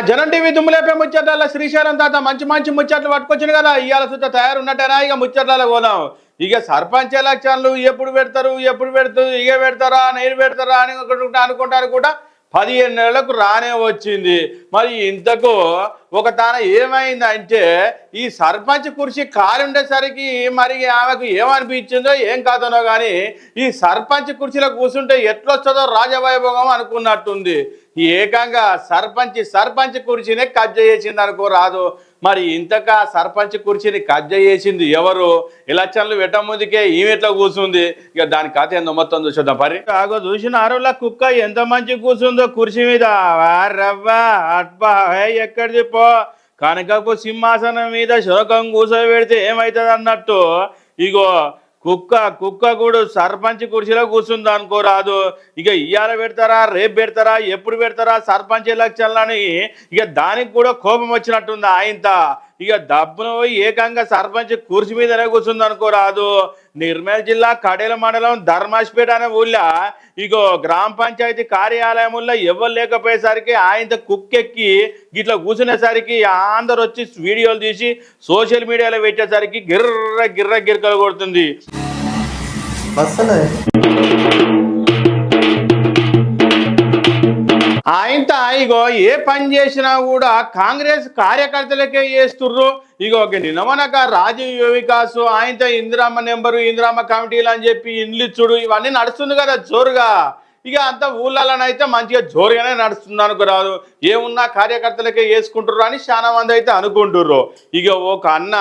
జనం టీవీ దుమ్ములేపే ముచ్చట్ల శ్రీశైలం తాత మంచి మంచి ముచ్చట్లు పట్టుకొచ్చింది కదా. ఇవాళ సుత తయారున్నట్టేనా ఇక ముచ్చట్లలో పోదాం. ఇక సర్పంచ్ ఎలక్షన్లు ఎప్పుడు పెడతారు ఇక పెడతారా నేను పెడతారా అని అనుకుంటారు కూడా 15 నెలలకు రానే వచ్చింది. మరి ఇంతకు ఒక తాన ఏమైందంటే ఈ సర్పంచ్ కుర్చీ ఖాళీ ఉండేసరికి మరి ఆమెకు ఏమనిపించిందో ఏం కాదనో కానీ ఈ సర్పంచ్ కుర్చీలో కూర్చుంటే ఎట్లొస్తుందో రాజవైభోగం అనుకున్నట్టుంది. ఏకంగా సర్పంచ్ కుర్చీనే కబ్జా చేసింది అనుకో రాదు. మరి ఇంతకా సర్పంచ్ కుర్చీని కబ్జా చేసింది ఎవరు? ఎలక్షన్లు పెట్ట ముందుకే ఈమెట్లా కూర్చుంది. ఇక దాని కథ ఏందో మొత్తం చూసేద్దాం. పరి ఆగో చూసిన అరువుల కుక్క ఎంత మంచి కూర్చుందో కుర్చీ మీద. రవ్వా అట్బా ఎక్కడిది పో కనకపు సింహాసనం మీద శోకం కూర్చోబెడితే ఏమవుతుంది అన్నట్టు ఇగో కుక్క కూడా సర్పంచ్ కుర్చీలో కూర్చుంది అనుకోరాదు. ఇక ఇయ్యాల పెడతారా రేపు పెడతారా ఎప్పుడు పెడతారా సర్పంచ్ ఎలక్షన్లని ఇక దానికి కూడా కోపం వచ్చినట్టుంది ఆయంత. ఇక దబ్బున పోయి ఏకంగా సర్పంచ్ కుర్చీ మీదనే కూర్చుంది అనుకోరాదు. నిర్మల్ జిల్లా కడేల మండలం ధర్మాజ్పేట అనే ఊళ్ళో ఇగో గ్రామ పంచాయతీ కార్యాలయంలో ఎవరు లేకపోయేసరికి ఆయన కుక్కెక్కి ఇట్లా కూర్చునేసరికి అందరు వచ్చి వీడియోలు తీసి సోషల్ మీడియాలో పెట్టేసరికి గిర్రలు కొడుతుంది. ఆయనతో ఇగో ఏ పని చేసినా కూడా కాంగ్రెస్ కార్యకర్తలకే చేస్తుర్రు. ఇగో నిన్నమనక రాజీవ్ వికాస్ ఆయనతో ఇందిరామ్మ నెంబరు ఇందిరామ్మ కమిటీలు అని చెప్పి ఇండ్లు ఇచ్చుడు ఇవన్నీ నడుస్తుంది కదా జోరుగా. ఇక అంత ఊళ్ళలోనైతే మంచిగా జోరుగానే నడుస్తుంది అనుకురాదు. ఏమున్నా కార్యకర్తలకే వేసుకుంటుర్రు అని చాలా మంది అయితే అనుకుంటుర్రు. ఇక ఒక అన్న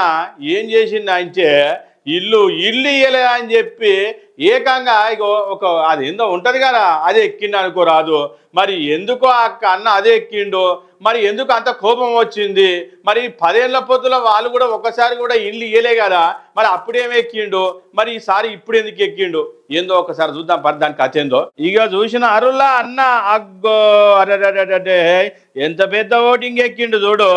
ఏం చేసింది అంటే ఇల్లు ఇయ్యలే అని చెప్పి ఏకంగా ఇగో ఒక అది ఏందో ఉంటది కదా అదే ఎక్కిండు అనుకోరాదు. మరి ఎందుకో అన్న అదే ఎక్కిండు, మరి ఎందుకు అంత కోపం వచ్చింది? మరి 10 ఏళ్ల పొద్దుల వాళ్ళు కూడా ఒకసారి కూడా ఇల్లు ఇయ్యలే కదా, మరి అప్పుడేమి ఎక్కిండు, మరి ఈసారి ఇప్పుడు ఎందుకు ఎక్కిండు ఏందో ఒకసారి చూద్దాం. దానికి కథ ఏందో ఇక చూసిన అరుల్లా అన్న అగ్గో అరే ఎంత పెద్ద ఓటింగ్ ఎక్కిండు చూడు.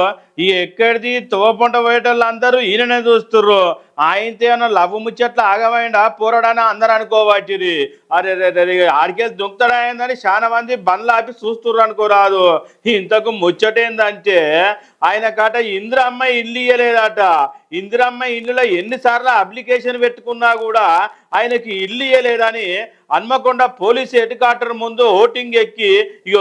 ఈ ఎక్కడిది తోపంట పోయేటోళ్ళు అందరూ ఈయననే చూస్తుర్రు. ఆయనతో ఏమన్నా లవ్ ముచ్చట్లు ఆగమైండా పోరాడని అందరు అనుకోబట్టిరి. అరే ఆడికేసి దుంకుతాడైందని చాలా మంది బండ్లు ఆపి చూస్తుర్రు అనుకోరాదు. ఇంతకు ముచ్చటేందంటే ఆయన కాట ఇందిరమ్మ ఇల్లు ఇయ్యలేదట. ఇందిరమ్మ ఇల్లులో ఎన్నిసార్లు అప్లికేషన్ పెట్టుకున్నా కూడా ఆయనకి ఇల్లు ఇయ్యలేదని హన్మకొండ పోలీసు హెడ్ క్వార్టర్ ముందు ఓటింగ్ ఎక్కి ఇగో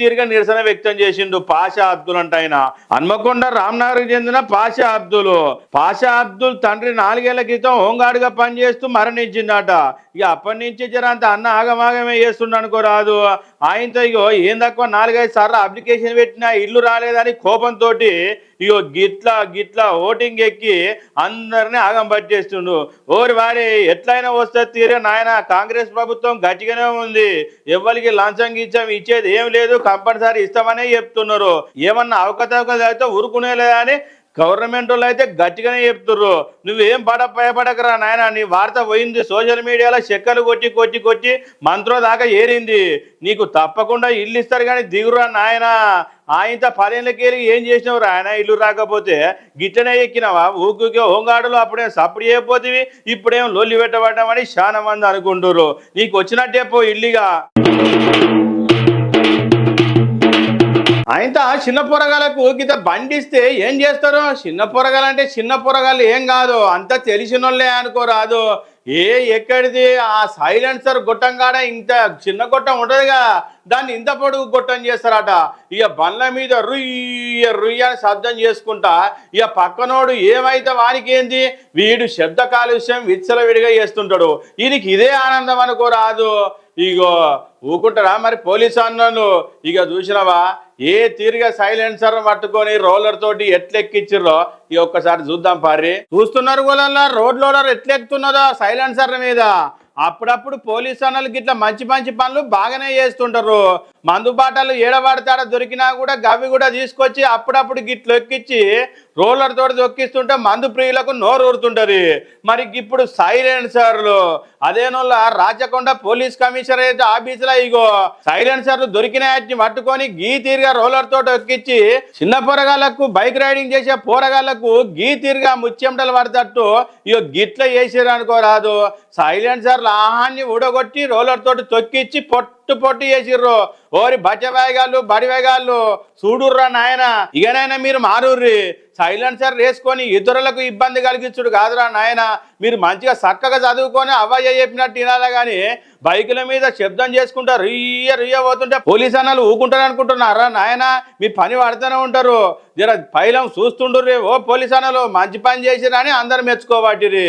తిరిగి నిరసన వ్యక్తం చేసిండు పాషా అబ్దుల్ అంట. ఆయన హన్మకొండ రామ్నగర్కి చెందిన పాషా అబ్దుల్ తండ్రి 4 ఏళ్ల క్రితం హోంగార్డుగా పనిచేస్తూ మరణించిందట. ఇక అప్పటి నుంచి జరంత అన్న ఆగమాగమే చేస్తుండ అనుకోరాదు. ఆయనతో ఇగో ఏం తక్కువ 4-5 సార్లు అప్లికేషన్ పెట్టినా ఇల్లు రాలేదని కోపంతో ఇగో గిట్లా ఓటింగ్ ఎక్కి అందరినీ ఆగం పట్టేస్తుండు. ఓరి వారి ఎట్లయినా వస్తే తీరే నాయన కాంగ్రెస్ ప్రభుత్వం గట్టిగానే ఉంది, ఎవరికి లంచం గిచ్చం ఇచ్చేది ఏం లేదు, కంపల్సరీ ఇస్తామనే చెప్తున్నారు. ఏమన్నా అవకతవకలు అయితే ఊరుకునేలేదని గవర్నమెంట్ వాళ్ళు అయితే గట్టిగానే చెప్తుర్రు. నువ్వేం భయపడకరా నాయన, నీ వార్త పోయింది సోషల్ మీడియాలో చెక్కలు కొట్టి మంత్రో దాకా ఏరింది. నీకు తప్పకుండా ఇల్లు ఇస్తారు కానీ దిగురా నాయన. ఆయనతో 10 ఏళ్ళకెళ్ళి ఏం చేసినవారు? ఆయన ఇల్లు రాకపోతే గిట్టనే ఎక్కినవా? ఊకే హోంగాడులు అప్పుడేం సప్పుడు చేయకపోతే ఇప్పుడేం లొల్లి పెట్టబడ్డామని చాలా మంది అనుకుంటుర్రు. నీకు వచ్చినట్టే పో ఇల్లుగా. ఆయనతో చిన్న పొరగాలకు గిత బండిస్తే ఏం చేస్తారు? చిన్న పొరగాలంటే చిన్న పొరగాలు ఏం కాదు, అంతా తెలిసిన వాళ్ళే అనుకోరాదు. ఎక్కడిది ఆ సైలెన్సర్ గొట్టం కాడ ఇంత చిన్న గొట్టం ఉంటుంది కదా, దాన్ని ఇంత పొడుగు గొట్టం చేస్తారట. ఇక బండ్ల మీద రుయ్య అని శబ్దం చేసుకుంటా ఇక పక్కనోడు ఏమైతే వానికి ఏంది, వీడు శబ్ద కాలుష్యం విచ్చలవిడిగా చేస్తుంటాడు. వీనికి ఇదే ఆనందం అనుకోరాదు. ఇగో ఊకుంటారా మరి పోలీసు అన్నను? ఇక చూసినవా తీరుగా సైలెన్సర్ పట్టుకొని రోలర్ తోటి ఎట్లెక్కిచ్చిర్రో ఇక ఒక్కసారి చూద్దాం. పారి చూస్తున్నారు కూడా రోలర్ ఎట్లెక్కుతున్నదో సైలెన్సర్ మీద. అప్పుడప్పుడు పోలీసు అన్నలకి ఇట్లా మంచి పనులు బాగానే చేస్తుంటారు. మందు బాటలు ఏడబడతాడ దొరికినా కూడా గవి కూడా తీసుకొచ్చి అప్పుడప్పుడు గిట్లు ఎక్కించి రోలర్ తోటి దొక్కిస్తుంటే మందు ప్రియులకు నోరు ఊరుతుంటది. మరి ఇప్పుడు సైలెన్సర్లు అదేనోళ్ళ రాచకొండ పోలీస్ కమిషనరేట్ ఆఫీసులో ఇగో సైలెన్సర్లు దొరికినాయని పట్టుకొని తీరుగా రోలర్ తోటి ఎక్కించి చిన్న పొరగాళ్లకు బైక్ రైడింగ్ చేసే పోరగాళ్లకు తీరుగా ముచ్చెమటలు పడతట్టు ఇగో గిట్ల చేసారు అనుకోరాదు. సైలెన్సర్లు ఆహాన్ని ఊడగొట్టి రోలర్ తోటి తొక్కిచ్చి పొట్ట పొట్టు పొట్టు చేసిర్రు. ఓరి బచ్చవేగాళ్ళు బడివేగాళ్ళు చూడుర్రా నాయన, ఇకనైనా మీరు మారుర్రి. సైలెన్సర్ వేసుకొని ఇతరులకు ఇబ్బంది కలిగించుడు కాదురా నాయన. మీరు మంచిగా చక్కగా చదువుకొని అవ్వయ్య చెప్పినట్టు వినాలి కానీ బైకుల మీద శబ్దం చేసుకుంటా రుయ్య రుయ్య పోతుంటే పోలీస్ అన్నలు ఊకుంటారు అనుకుంటున్నారా నాయన? మీ పని పడుతూనే ఉంటారు. జర పైలం చూస్తుండ్రు. ఓ పోలీస్ అన్నలు మంచి పని చేసిరని అందరు మెచ్చుకోబట్టిరి.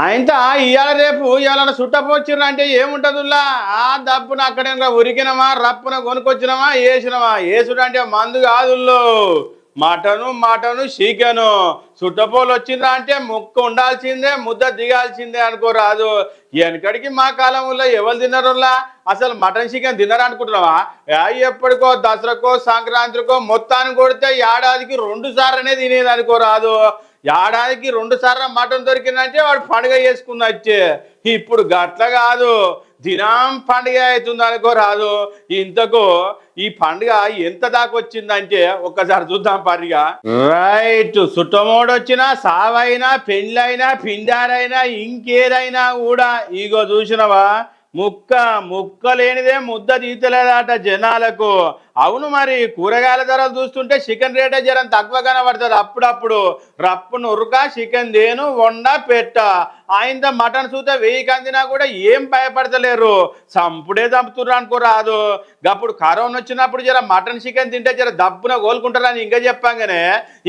ఆయనతో ఇవాళ రేపు ఇవాళ చుట్టపోచ్చిర్రు అంటే ఏముంటదుల్లా? ఆ దప్పున అక్కడ ఉరికినమా, రప్పున కొనుక్కొచ్చినమా, వేసినమా. వేసుడు అంటే మందు కాదుల్లో, మటను మటను చికెను. చుట్టపోలు వచ్చిందా అంటే ముక్క ఉండాల్సిందే, ముద్ద దిగాల్సిందే అనుకోరాదు. వెనకడికి మా కాలంలో ఎవరు తిన్నారులా? అసలు మటన్ చికెన్ తినరు అనుకుంటున్నావా? ఎప్పటికో దసరాకో సంక్రాంతికో మొత్తాన్ని కొడితే ఏడాదికి 2 సార్లు తినేది అనుకోరాదు. ఏడాదికి 2 సార్లు మటన్ దొరికిందంటే వాడు పండుగ చేసుకున్నచ్చే. ఇప్పుడు గట్ల కాదు, దినం పండుగ అవుతుంది అనుకోరాదు. ఇంతకు ఈ పండుగ ఎంత దాకా వచ్చిందంటే ఒక్కసారి చూద్దాం పరిగా. రైట్, సుట్టమోడొచ్చినా, సావైనా, పెళ్ళైనా, పిండారైనా, ఇంకేదైనా కూడా ఇగో చూసినవా, ముక్క లేనిదే ముద్ద తీతలేదట జనాలకు. అవును మరి, కూరగాయల ధరలు చూస్తుంటే చికెన్ రేటే జరం తక్కువ కనబడుతుంది. అప్పుడప్పుడు రప్పును ఉరక చికెన్ దేను వండ పెట్ట. ఆయన మటన్ చూస్తే 1000 కందినా కూడా ఏం భయపడతలేరు. చంపుడే చంపుతుర్రు అనుకోరాదు. అప్పుడు కరోనా వచ్చినప్పుడు జర మటన్ చికెన్ తింటే జర దప్పున కోలుకుంటారని ఇంకా చెప్పంగానే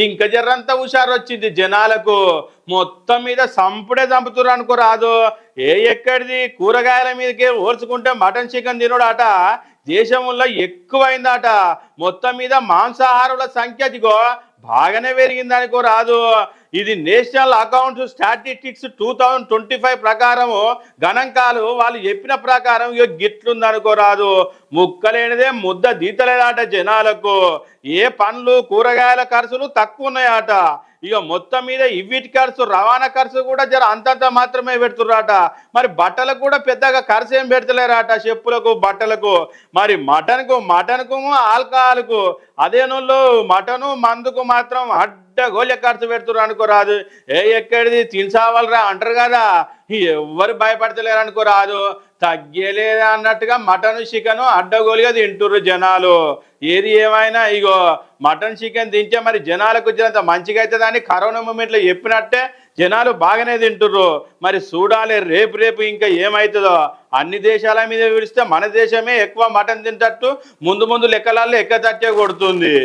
ఇంకా జరంతా హుషారు వచ్చింది జనాలకు. మొత్తం మీద చంపుడే చంపుతుర్రు అనుకోరాదు. ఎక్కడిది కూరగాయల మీదకే ఓర్చుకుంటే మటన్ చికెన్ తినడాట దేశంలో ఎక్కువైందట. మొత్తం మీద మాంసాహారుల సంఖ్య దిగో బాగానే పెరిగిందనుకో రాదు. ఇది నేషనల్ అకౌంట్స్ స్టాటిస్టిక్స్ 2025 ప్రకారము గణాంకాలు వాళ్ళు చెప్పిన ప్రకారం ఇక గిట్లుందనుకో రాదు. ముక్కలేనిదే ముద్ద దీతలేదట జనాలకు. ఏ పండ్లు కూరగాయల ఖర్చులు తక్కువ ఉన్నాయట. ఇక మొత్తం మీద ఇవిటి ఖర్చు, రవాణా ఖర్చు కూడా జర అంతంత మాత్రమే పెడుతుర్రాట. మరి బట్టలకు కూడా పెద్దగా ఖర్చు ఏం పెడతలేరాట, చెప్పులకు బట్టలకు. మరి మటన్కు ఆల్కహాల్కు అదే నోళ్ళు మటను మందుకు మాత్రం అడ్డగోళ్ళ ఖర్చు పెడుతుర్రు అనుకోరాదు. ఎక్కడిది తినసావాలరా అంటారు కదా, ఎవరు భయపడతలేరు అనుకోరాదు. తగ్గేలేదా అన్నట్టుగా మటన్ చికెన్ అడ్డగోలుగా తింటుర్రు జనాలు. ఏది ఏమైనా ఇగో మటన్ చికెన్ తింటే మరి జనాలకు వచ్చినంత మంచిగా అవుతుందని కరోనా మూమెంట్లో చెప్పినట్టే జనాలు బాగానే తింటుర్రు. మరి చూడాలి రేపు ఇంకా ఏమవుతుందో. అన్ని దేశాల మీద విడిస్తే మన దేశమే ఎక్కువ మటన్ తింటట్టు ముందు లెక్కలలో ఎక్కతట్టే కొడుతుంది.